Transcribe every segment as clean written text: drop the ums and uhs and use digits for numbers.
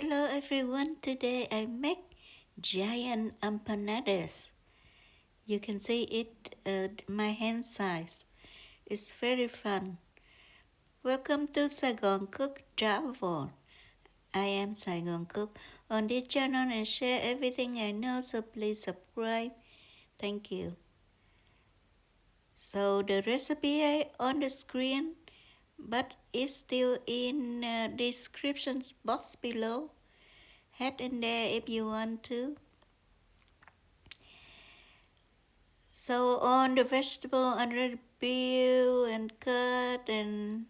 Hello everyone, today I make giant empanadas. You can see it at my hand size. It's very fun. Welcome to Saigoncook Travel. I am Saigoncook. On this channel I share everything I know, so please subscribe. Thank you. So the recipe on the screen, but it's still in description box below. Head in there if you want to. So on the vegetable already peel and cut and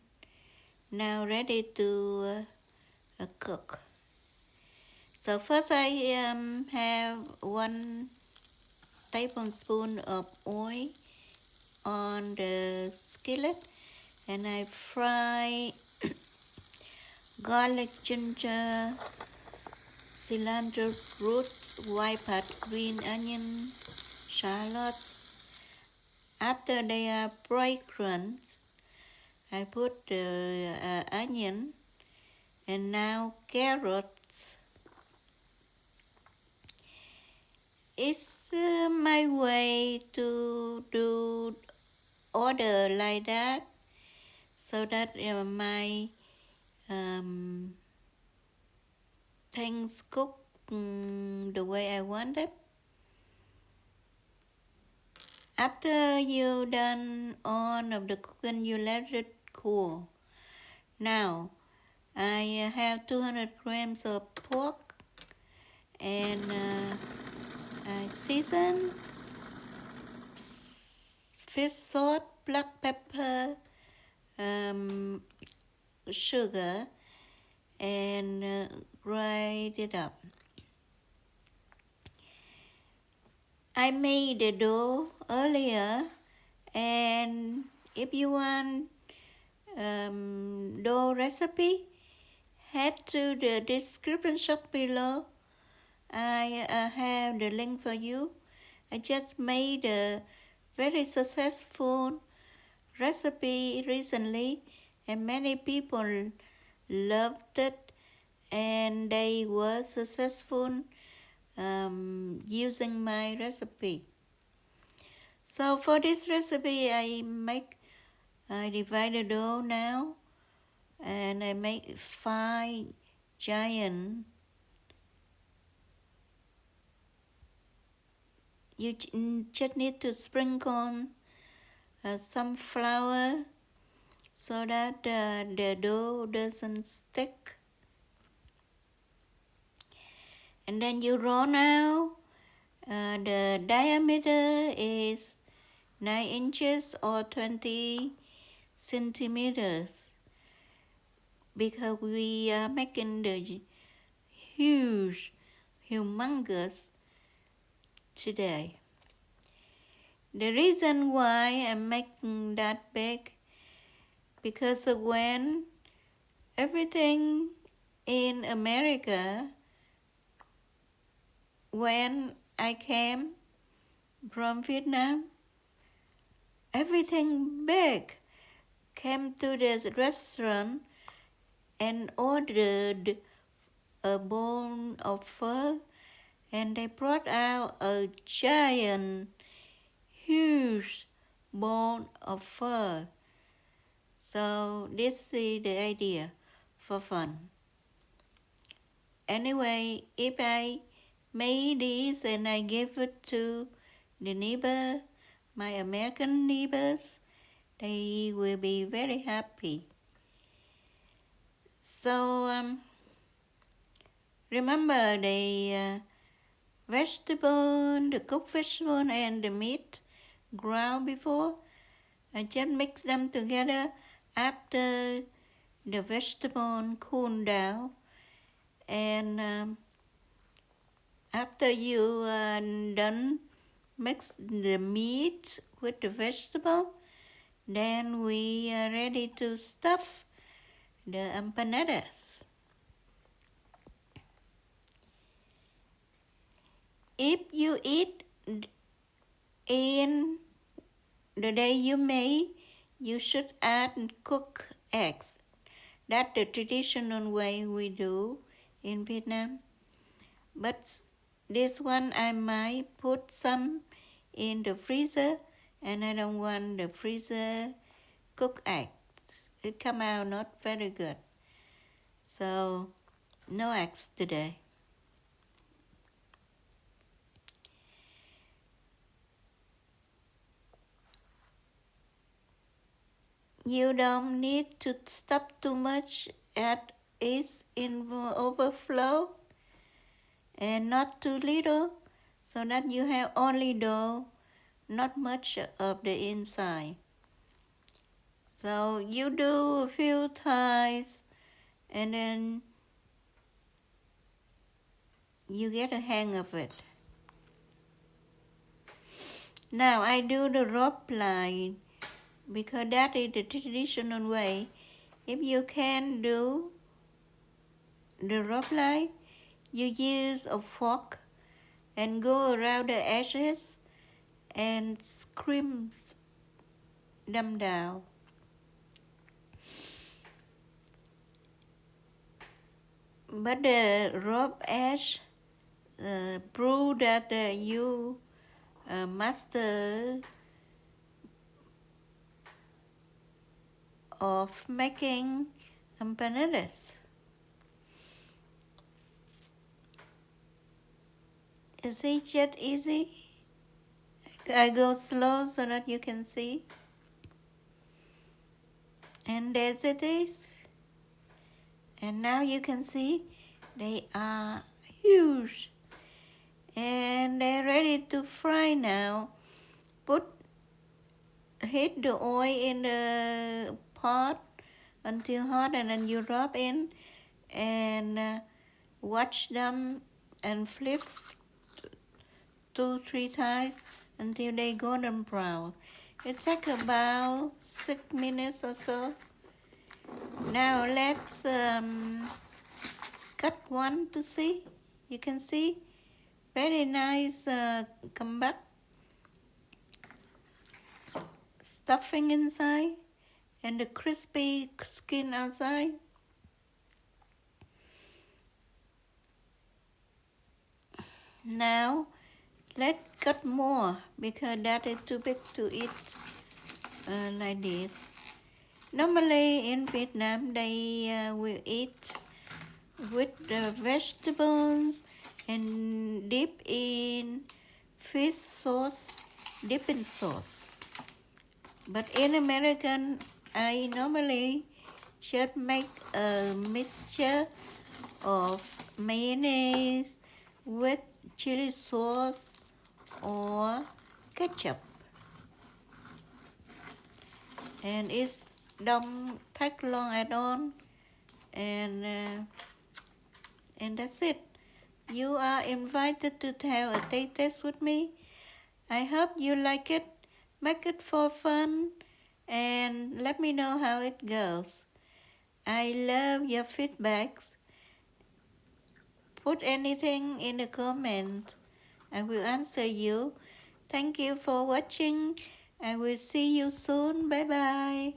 now ready to cook. So first I have 1 tablespoon of oil on the skillet, and I fry garlic, ginger, cilantro roots, white part, green onion, shallots. After they are breadcrumbs, I put the onion and now carrots. It's my way to do order like that, so that my things cook the way I want it. After you done all of the cooking, you let it cool. Now I have 200 grams of pork, and I season fish salt, black pepper, sugar, and grind it up. I made the dough earlier, and if you want dough recipe, head to the description box below. I have the link for you. I just made a very successful recipe recently, and many people loved it, and they were successful using my recipe. So for this recipe, I divide the dough now, and I make 5 giant. You just need to sprinkle some flour so that the dough doesn't stick. And then you roll out. The diameter is 9 inches or 20 centimeters, because we are making the humongous today. The reason why I'm making that big, because when everything in America, when I came from Vietnam, everything big, came to the restaurant and ordered a bowl of pho, and they brought out a giant, huge bowl of pho. So this is the idea for fun. Anyway, if I made this and I give it to the neighbor, my American neighbors, they will be very happy. So remember the vegetable, the cooked vegetable and the meat ground before. I just mix them together after the vegetable cool down, and after you done mix the meat with the vegetable, then we are ready to stuff the empanadas. If you eat in the day you make, you should add cooked eggs. That's the traditional way we do in Vietnam. But this one I might put some in the freezer, and I don't want the freezer cooked eggs. It come out not very good. So no eggs today. You don't need to stuff too much at it in overflow, and not too little, so that you have only dough, not much of the inside. So you do a few times, and then you get a hang of it. Now I do the rope line because that is the traditional way. If you can do the rope line, you use a fork and go around the edges and scrimp them down. But the rope edge prove that you master of making empanadas. Is it just easy? I go slow so that you can see. And there it is. And now you can see they are huge. And they're ready to fry now. Heat the oil in the pot until hot, and then you rub in and watch them and flip 2-3 times until they golden brown. It takes about 6 minutes or so. Now let's cut one to see. You can see very nice combat stuffing inside and the crispy skin outside. Now let's cut more because that is too big to eat like this. Normally in Vietnam they will eat with the vegetables and dip in fish sauce, dipping sauce. But in American, I normally just make a mixture of mayonnaise with chili sauce or ketchup. And it don't take long at all. And that's it. You are invited to have a taste test with me. I hope you like it. Make it for fun and let me know how it goes. I love your feedbacks. Put anything in the comments. I will answer you. Thank you for watching. I will see you soon. Bye bye.